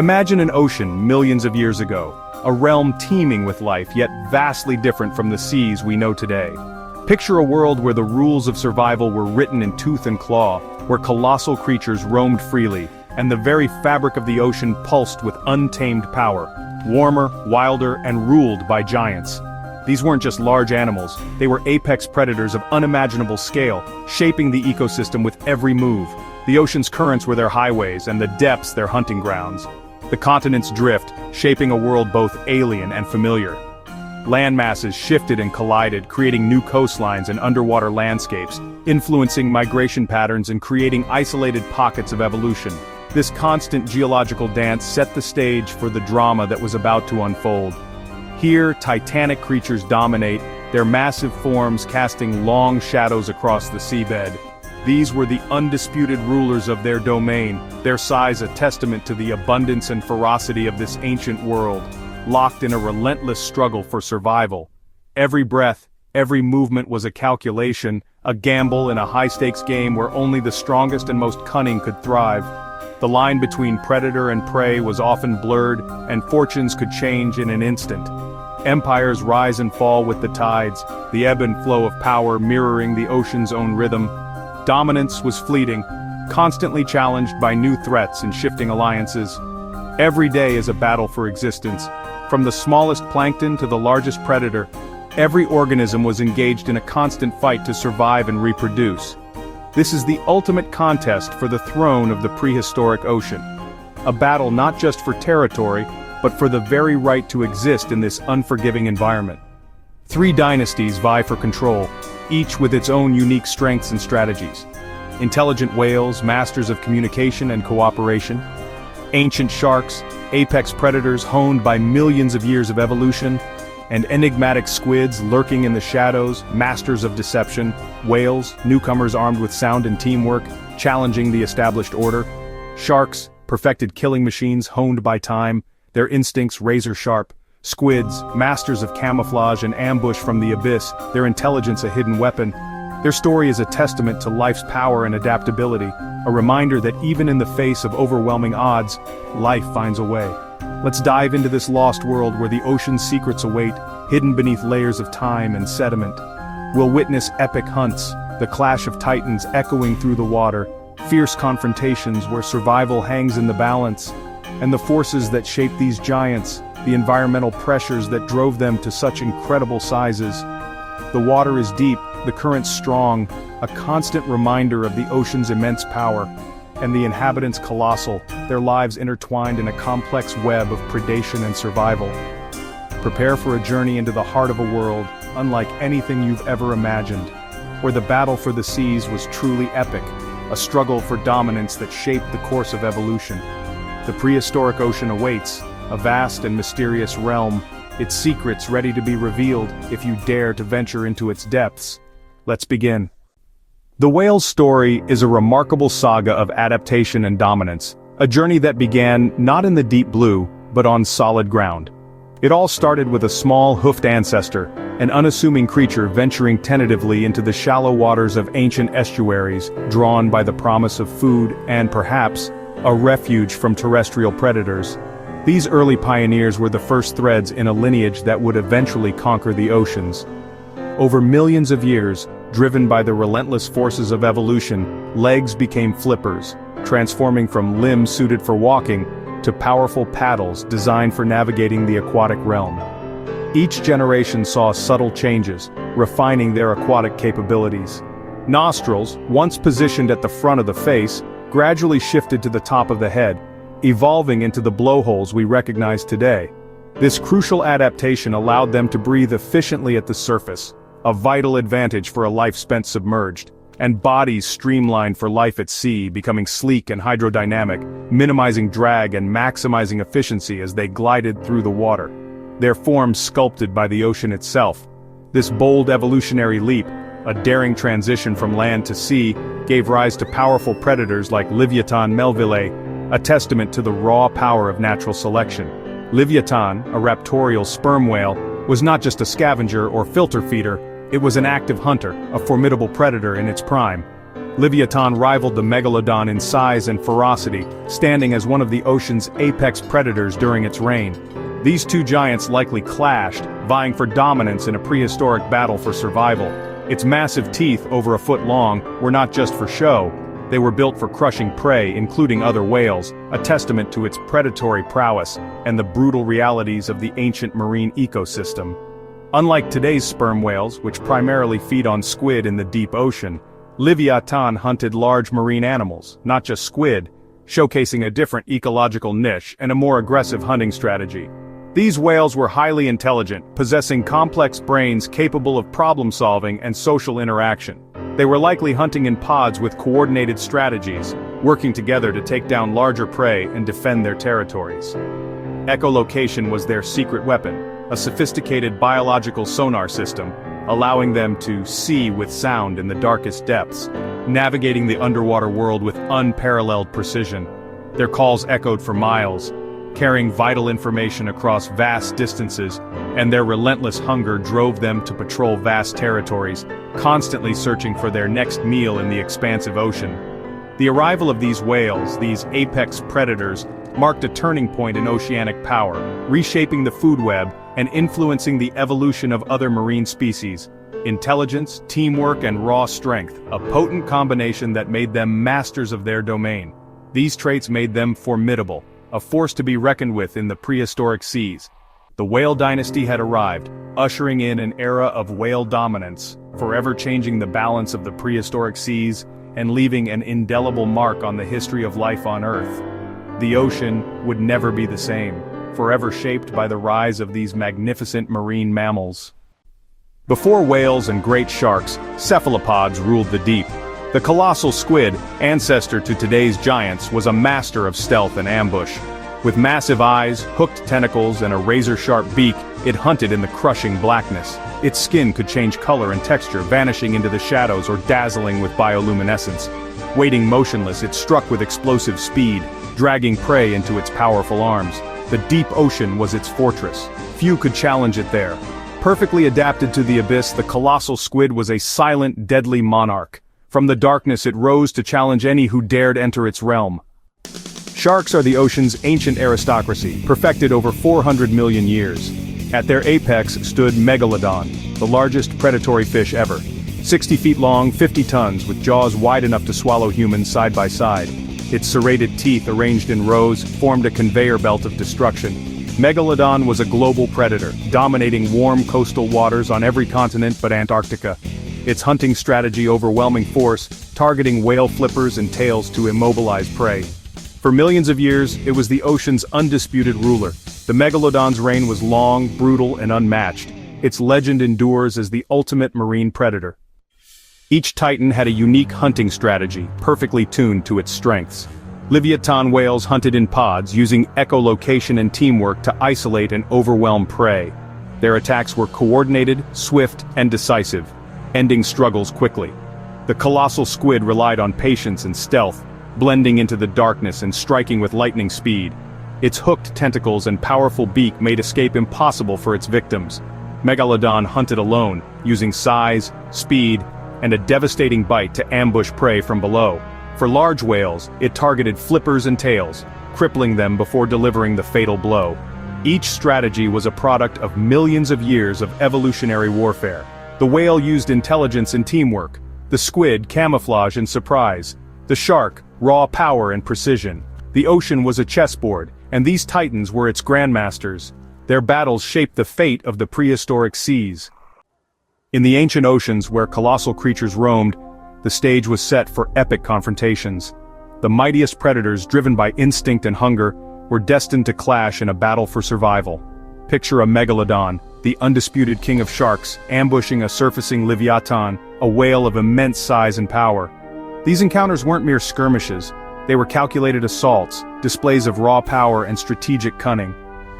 Imagine an ocean millions of years ago, a realm teeming with life yet vastly different from the seas we know today. Picture a world where the rules of survival were written in tooth and claw, where colossal creatures roamed freely, and the very fabric of the ocean pulsed with untamed power, warmer, wilder, and ruled by giants. These weren't just large animals, they were apex predators of unimaginable scale, shaping the ecosystem with every move. The ocean's currents were their highways and the depths their hunting grounds. The continents drift, shaping a world both alien and familiar. Land masses shifted and collided, creating new coastlines and underwater landscapes, influencing migration patterns and creating isolated pockets of evolution. This constant geological dance set the stage for the drama that was about to unfold. Here, titanic creatures dominate, their massive forms casting long shadows across the seabed. These were the undisputed rulers of their domain, their size a testament to the abundance and ferocity of this ancient world, locked in a relentless struggle for survival. Every breath, every movement was a calculation, a gamble in a high-stakes game where only the strongest and most cunning could thrive. The line between predator and prey was often blurred, and fortunes could change in an instant. Empires rise and fall with the tides, the ebb and flow of power mirroring the ocean's own rhythm. Dominance was fleeting, constantly challenged by new threats and shifting alliances. Every day is a battle for existence. From the smallest plankton to the largest predator, every organism was engaged in a constant fight to survive and reproduce. This is the ultimate contest for the throne of the prehistoric ocean. A battle not just for territory, but for the very right to exist in this unforgiving environment. Three dynasties vie for control, each with its own unique strengths and strategies. Intelligent whales, masters of communication and cooperation. Ancient sharks, apex predators honed by millions of years of evolution. And enigmatic squids lurking in the shadows, masters of deception. Whales, newcomers armed with sound and teamwork, challenging the established order. Sharks, perfected killing machines honed by time, their instincts razor-sharp. Squids, masters of camouflage and ambush from the abyss, their intelligence a hidden weapon. Their story is a testament to life's power and adaptability, a reminder that even in the face of overwhelming odds, life finds a way. Let's dive into this lost world where the ocean's secrets await, hidden beneath layers of time and sediment. We'll witness epic hunts, the clash of titans echoing through the water, fierce confrontations where survival hangs in the balance, and the forces that shape these giants, the environmental pressures that drove them to such incredible sizes. The water is deep, the currents strong, a constant reminder of the ocean's immense power, and the inhabitants colossal, their lives intertwined in a complex web of predation and survival. Prepare for a journey into the heart of a world, unlike anything you've ever imagined, where the battle for the seas was truly epic, a struggle for dominance that shaped the course of evolution. The prehistoric ocean awaits, a vast and mysterious realm, its secrets ready to be revealed if you dare to venture into its depths. Let's begin. The whale's story is a remarkable saga of adaptation and dominance, a journey that began not in the deep blue, but on solid ground. It all started with a small hoofed ancestor, an unassuming creature venturing tentatively into the shallow waters of ancient estuaries, drawn by the promise of food and, perhaps, a refuge from terrestrial predators. These early pioneers were the first threads in a lineage that would eventually conquer the oceans. Over millions of years, driven by the relentless forces of evolution, legs became flippers, transforming from limbs suited for walking to powerful paddles designed for navigating the aquatic realm. Each generation saw subtle changes, refining their aquatic capabilities. Nostrils, once positioned at the front of the face, gradually shifted to the top of the head, evolving into the blowholes we recognize today. This crucial adaptation allowed them to breathe efficiently at the surface, a vital advantage for a life spent submerged, and bodies streamlined for life at sea, becoming sleek and hydrodynamic, minimizing drag and maximizing efficiency as they glided through the water. Their forms sculpted by the ocean itself. This bold evolutionary leap, a daring transition from land to sea, gave rise to powerful predators like Leviathan melville, a testament to the raw power of natural selection. Leviathan, a raptorial sperm whale, was not just a scavenger or filter feeder, it was an active hunter, a formidable predator in its prime. Leviathan rivaled the Megalodon in size and ferocity, standing as one of the ocean's apex predators during its reign. These two giants likely clashed, vying for dominance in a prehistoric battle for survival. Its massive teeth, over a foot long, were not just for show. They were built for crushing prey, including other whales, a testament to its predatory prowess and the brutal realities of the ancient marine ecosystem. Unlike today's sperm whales, which primarily feed on squid in the deep ocean, Leviathan hunted large marine animals, not just squid, showcasing a different ecological niche and a more aggressive hunting strategy. These whales were highly intelligent, possessing complex brains capable of problem-solving and social interaction. They were likely hunting in pods with coordinated strategies, working together to take down larger prey and defend their territories. Echolocation was their secret weapon, a sophisticated biological sonar system, allowing them to see with sound in the darkest depths, navigating the underwater world with unparalleled precision. Their calls echoed for miles, carrying vital information across vast distances, and their relentless hunger drove them to patrol vast territories, constantly searching for their next meal in the expansive ocean. The arrival of these whales, these apex predators, marked a turning point in oceanic power, reshaping the food web and influencing the evolution of other marine species. Intelligence, teamwork, and raw strength, a potent combination that made them masters of their domain. These traits made them formidable, a force to be reckoned with in the prehistoric seas. The whale dynasty had arrived, ushering in an era of whale dominance, forever changing the balance of the prehistoric seas and leaving an indelible mark on the history of life on Earth. The ocean would never be the same, forever shaped by the rise of these magnificent marine mammals. Before whales and great sharks, cephalopods ruled the deep. The colossal squid, ancestor to today's giants, was a master of stealth and ambush. With massive eyes, hooked tentacles, and a razor-sharp beak, it hunted in the crushing blackness. Its skin could change color and texture, vanishing into the shadows or dazzling with bioluminescence. Waiting motionless, it struck with explosive speed, dragging prey into its powerful arms. The deep ocean was its fortress. Few could challenge it there. Perfectly adapted to the abyss, the colossal squid was a silent, deadly monarch. From the darkness it rose to challenge any who dared enter its realm. Sharks are the ocean's ancient aristocracy, perfected over 400 million years. At their apex stood Megalodon, the largest predatory fish ever. 60 feet long, 50 tons, with jaws wide enough to swallow humans side by side. Its serrated teeth, arranged in rows, formed a conveyor belt of destruction. Megalodon was a global predator, dominating warm coastal waters on every continent but Antarctica. Its hunting strategy overwhelming force, targeting whale flippers and tails to immobilize prey. For millions of years, it was the ocean's undisputed ruler. The Megalodon's reign was long, brutal, and unmatched. Its legend endures as the ultimate marine predator. Each titan had a unique hunting strategy, perfectly tuned to its strengths. Leviathan whales hunted in pods, using echolocation and teamwork to isolate and overwhelm prey. Their attacks were coordinated, swift, and decisive, ending struggles quickly. The colossal squid relied on patience and stealth, blending into the darkness and striking with lightning speed. Its hooked tentacles and powerful beak made escape impossible for its victims. Megalodon hunted alone, using size, speed, and a devastating bite to ambush prey from below. For large whales, it targeted flippers and tails, crippling them before delivering the fatal blow. Each strategy was a product of millions of years of evolutionary warfare. The whale used intelligence and teamwork, the squid camouflage and surprise, the shark raw power and precision. The ocean was a chessboard, and these titans were its grandmasters. Their battles shaped the fate of the prehistoric seas. In the ancient oceans where colossal creatures roamed, the stage was set for epic confrontations. The mightiest predators, driven by instinct and hunger, were destined to clash in a battle for survival. Picture a Megalodon, the undisputed king of sharks, ambushing a surfacing Leviathan, a whale of immense size and power. These encounters weren't mere skirmishes. They were calculated assaults, displays of raw power and strategic cunning.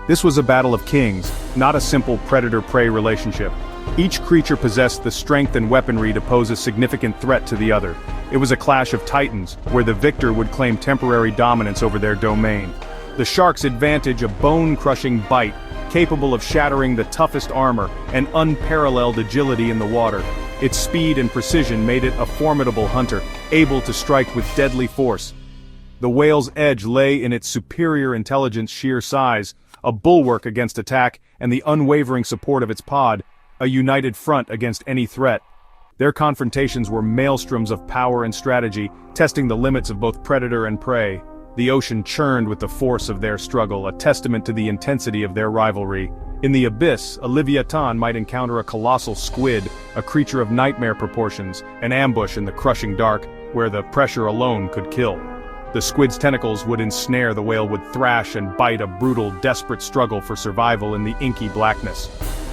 This was a battle of kings, not a simple predator-prey relationship. Each creature possessed the strength and weaponry to pose a significant threat to the other. It was a clash of titans, where the victor would claim temporary dominance over their domain. The shark's advantage, a bone-crushing bite, capable of shattering the toughest armor, and unparalleled agility in the water. Its speed and precision made it a formidable hunter, able to strike with deadly force. The whale's edge lay in its superior intelligence, sheer size, a bulwark against attack, and the unwavering support of its pod, a united front against any threat. Their confrontations were maelstroms of power and strategy, testing the limits of both predator and prey. The ocean churned with the force of their struggle, a testament to the intensity of their rivalry. In the abyss, a Leviathan might encounter a colossal squid, a creature of nightmare proportions, an ambush in the crushing dark, where the pressure alone could kill. The squid's tentacles would ensnare, the whale would thrash and bite, a brutal, desperate struggle for survival in the inky blackness.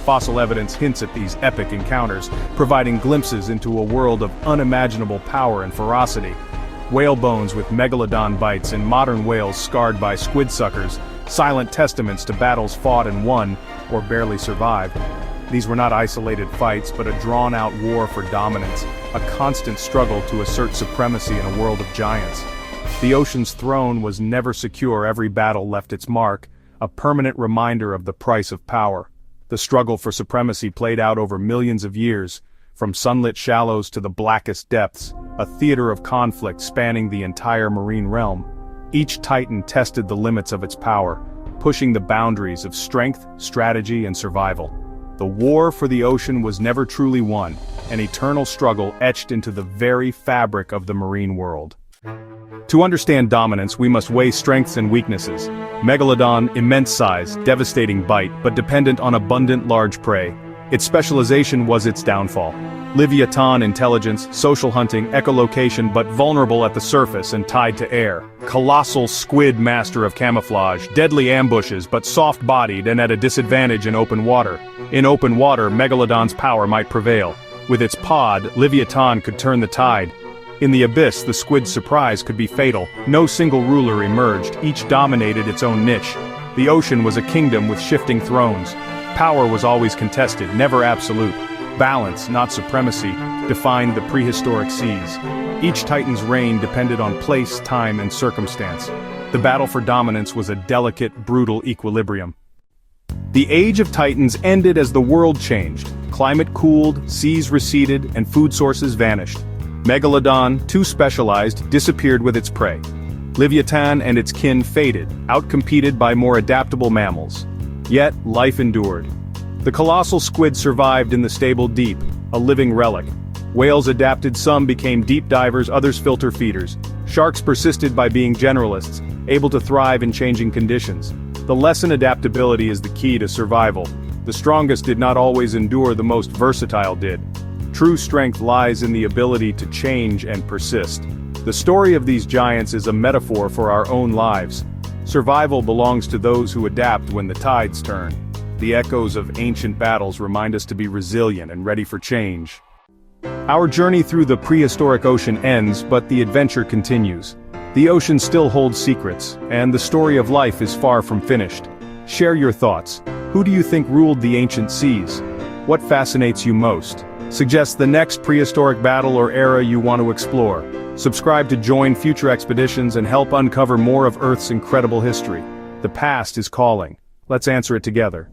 Fossil evidence hints at these epic encounters, providing glimpses into a world of unimaginable power and ferocity. Whale bones with megalodon bites and modern whales scarred by squid suckers, silent testaments to battles fought and won, or barely survived. These were not isolated fights, but a drawn-out war for dominance, a constant struggle to assert supremacy in a world of giants. The ocean's throne was never secure, every battle left its mark, a permanent reminder of the price of power. The struggle for supremacy played out over millions of years, from sunlit shallows to the blackest depths, a theater of conflict spanning the entire marine realm. Each titan tested the limits of its power, pushing the boundaries of strength, strategy, and survival. The war for the ocean was never truly won, an eternal struggle etched into the very fabric of the marine world. To understand dominance, we must weigh strengths and weaknesses. Megalodon, immense size, devastating bite, but dependent on abundant large prey. Its specialization was its downfall. Leviathan, intelligence, social hunting, echolocation, but vulnerable at the surface and tied to air. Colossal Squid, master of camouflage, deadly ambushes, but soft-bodied and at a disadvantage in open water. In open water, Megalodon's power might prevail. With its pod, Leviathan could turn the tide. In the abyss, the squid's surprise could be fatal. No single ruler emerged, each dominated its own niche. The ocean was a kingdom with shifting thrones. Power was always contested, never absolute. Balance, not supremacy, defined the prehistoric seas. Each titan's reign depended on place, time, and circumstance. The battle for dominance was a delicate, brutal equilibrium. The age of titans ended as the world changed. Climate cooled, seas receded, and food sources vanished. Megalodon, too specialized, disappeared with its prey. Leviathan and its kin faded, outcompeted by more adaptable mammals. Yet, life endured. The colossal squid survived in the stable deep, a living relic. Whales adapted, some became deep divers, others filter feeders. Sharks persisted by being generalists, able to thrive in changing conditions. The lesson: adaptability is the key to survival. The strongest did not always endure, the most versatile did. True strength lies in the ability to change and persist. The story of these giants is a metaphor for our own lives. Survival belongs to those who adapt when the tides turn. The echoes of ancient battles remind us to be resilient and ready for change. Our journey through the prehistoric ocean ends, but the adventure continues. The ocean still holds secrets, and the story of life is far from finished. Share your thoughts. Who do you think ruled the ancient seas? What fascinates you most? Suggest the next prehistoric battle or era you want to explore. Subscribe to join future expeditions and help uncover more of Earth's incredible history. The past is calling. Let's answer it together.